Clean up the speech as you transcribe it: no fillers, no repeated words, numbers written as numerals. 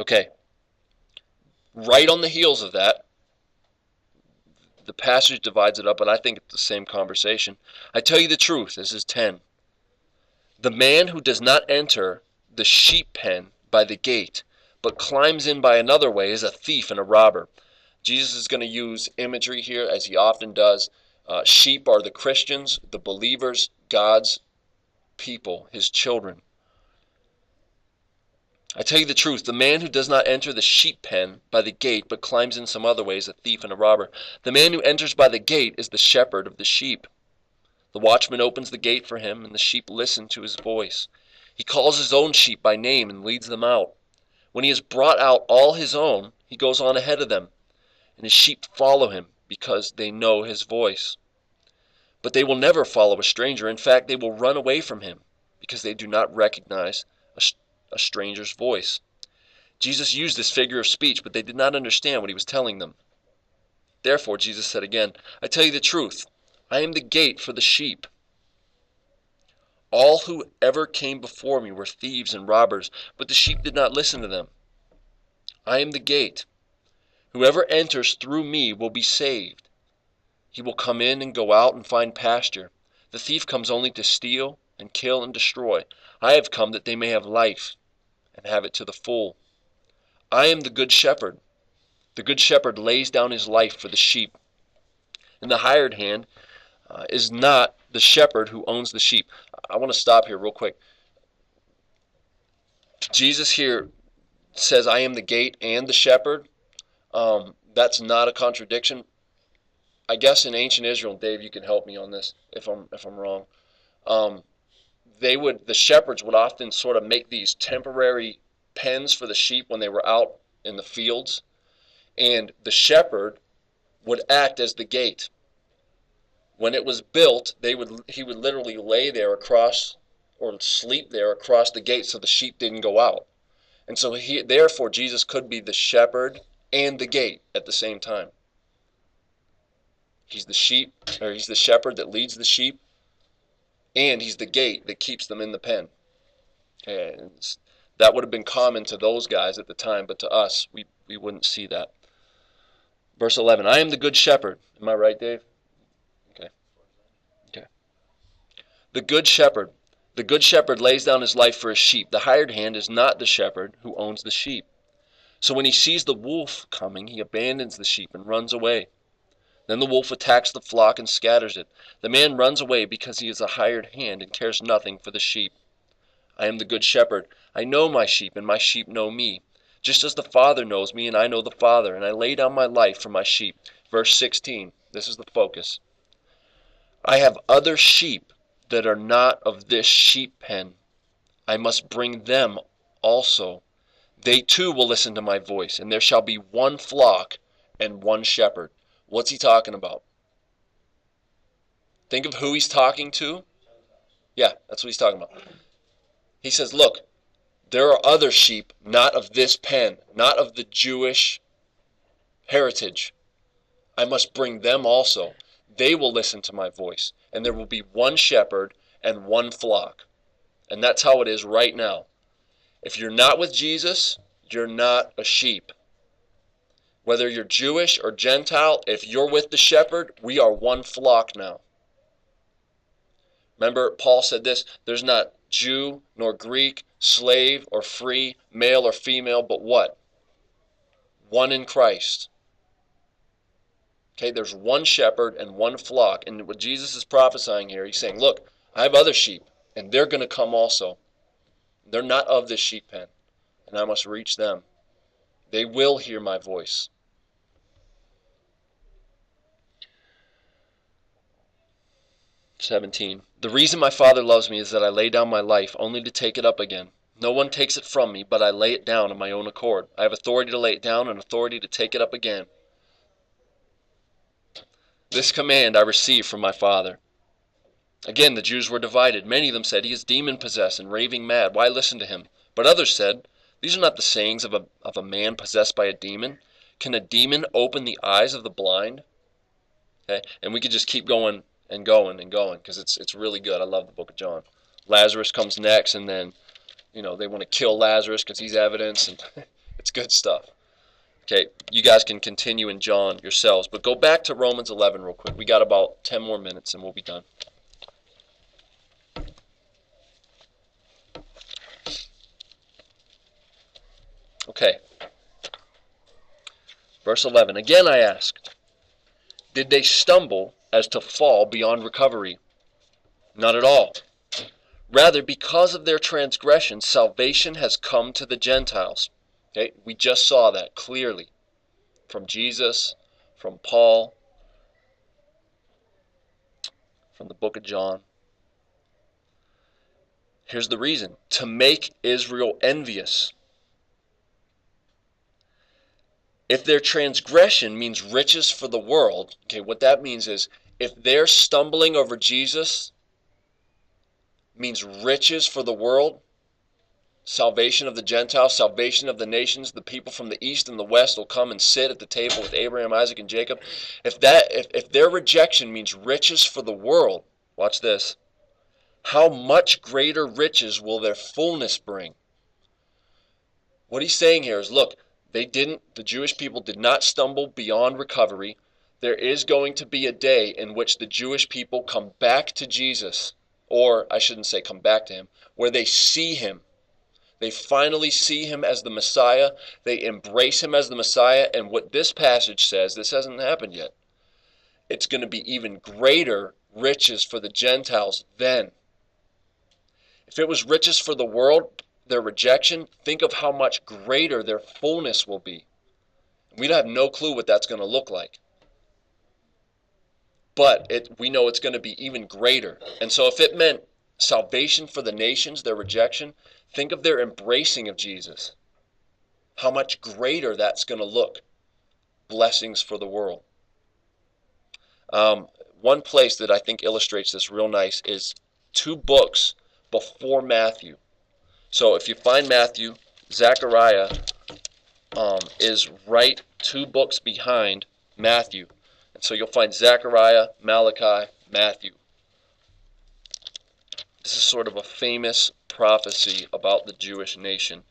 Okay, right on the heels of that, the passage divides it up, but I think it's the same conversation. I tell you the truth, this is 10. The man who does not enter the sheep pen by the gate, but climbs in by another way, is a thief and a robber. Jesus is going to use imagery here, as he often does. Sheep are the Christians, the believers, God's people, his children. I tell you the truth, the man who does not enter the sheep pen by the gate, but climbs in some other way, is a thief and a robber. The man who enters by the gate is the shepherd of the sheep. The watchman opens the gate for him, and the sheep listen to his voice. He calls his own sheep by name and leads them out. When he has brought out all his own, he goes on ahead of them, and his sheep follow him because they know his voice. But they will never follow a stranger. In fact, they will run away from him because they do not recognize a stranger's voice. Jesus used this figure of speech, but they did not understand what he was telling them. Therefore, Jesus said again, I tell you the truth, I am the gate for the sheep. All who ever came before me were thieves and robbers, but the sheep did not listen to them. I am the gate. Whoever enters through me will be saved. He will come in and go out and find pasture. The thief comes only to steal and kill and destroy. I have come that they may have life and have it to the full. I am the good shepherd. The good shepherd lays down his life for the sheep. And the hired hand is not the shepherd who owns the sheep. I want to stop here real quick. Jesus here says, I am the gate and the shepherd. That's not a contradiction. I guess in ancient Israel, Dave, you can help me on this if I'm wrong. The shepherds would often sort of make these temporary pens for the sheep when they were out in the fields, and the shepherd would act as the gate. When it was built, he would literally lay there across or sleep there across the gate so the sheep didn't go out. And so therefore Jesus could be the shepherd and the gate at the same time. He's the shepherd that leads the sheep, and he's the gate that keeps them in the pen. And that would have been common to those guys at the time, but to us, we wouldn't see that. Verse 11, I am the good shepherd. Am I right, Dave? Okay. The good shepherd. The good shepherd lays down his life for his sheep. The hired hand is not the shepherd who owns the sheep. So when he sees the wolf coming, he abandons the sheep and runs away. Then the wolf attacks the flock and scatters it. The man runs away because he is a hired hand and cares nothing for the sheep. I am the good shepherd. I know my sheep, and my sheep know me. Just as the Father knows me, and I know the Father, and I lay down my life for my sheep. Verse 16, this is the focus. I have other sheep that are not of this sheep pen. I must bring them also. They too will listen to my voice, and there shall be one flock and one shepherd. What's he talking about? Think of who he's talking to. Yeah, that's what he's talking about. He says, look, there are other sheep not of this pen, not of the Jewish heritage. I must bring them also. They will listen to my voice, and there will be one shepherd and one flock. And that's how it is right now. If you're not with Jesus, you're not a sheep. Whether you're Jewish or Gentile, if you're with the shepherd, we are one flock now. Remember, Paul said this, there's not Jew nor Greek, slave or free, male or female, but what? One in Christ. Okay, there's one shepherd and one flock. And what Jesus is prophesying here, he's saying, look, I have other sheep, and they're going to come also. They're not of this sheep pen, and I must reach them. They will hear my voice. "17. The reason my Father loves me is that I lay down my life, only to take it up again. No one takes it from me, but I lay it down of my own accord. I have authority to lay it down and authority to take it up again. This command I received from my Father." Again, the Jews were divided. Many of them said, he is demon-possessed and raving mad. Why listen to him? But others said, these are not the sayings of a man possessed by a demon. Can a demon open the eyes of the blind? Okay, and we could just keep going and going and going because it's really good. I love the book of John. Lazarus comes next, and then they want to kill Lazarus because he's evidence, and It's good stuff. Okay, you guys can continue in John yourselves, but go back to Romans 11 real quick. We got about 10 more minutes and we'll be done. Okay. Verse 11. Again I ask, did they stumble as to fall beyond recovery? Not at all. Rather, because of their transgression, salvation has come to the Gentiles. Okay, we just saw that clearly from Jesus, from Paul, from the book of John. Here's the reason: to make Israel envious. If their transgression means riches for the world, okay, what that means is if they're stumbling over Jesus means riches for the world, salvation of the Gentiles, salvation of the nations, the people from the east and the west will come and sit at the table with Abraham, Isaac, and Jacob. If their rejection means riches for the world, watch this, how much greater riches will their fullness bring? What he's saying here is, look, the Jewish people did not stumble beyond recovery. There is going to be a day in which the Jewish people come back to Jesus, or I shouldn't say come back to him, where they see him. They finally see him as the Messiah. They embrace him as the Messiah. And what this passage says, this hasn't happened yet. It's going to be even greater riches for the Gentiles then. If it was riches for the world, their rejection, think of how much greater their fullness will be. We have no clue what that's going to look like. But we know it's going to be even greater. And so if it meant salvation for the nations, their rejection, think of their embracing of Jesus. How much greater that's going to look. Blessings for the world. One place that I think illustrates this real nice is 2 books before Matthew. So if you find Matthew, Zechariah is right 2 books behind Matthew. And so you'll find Zechariah, Malachi, Matthew. This is sort of a famous prophecy about the Jewish nation.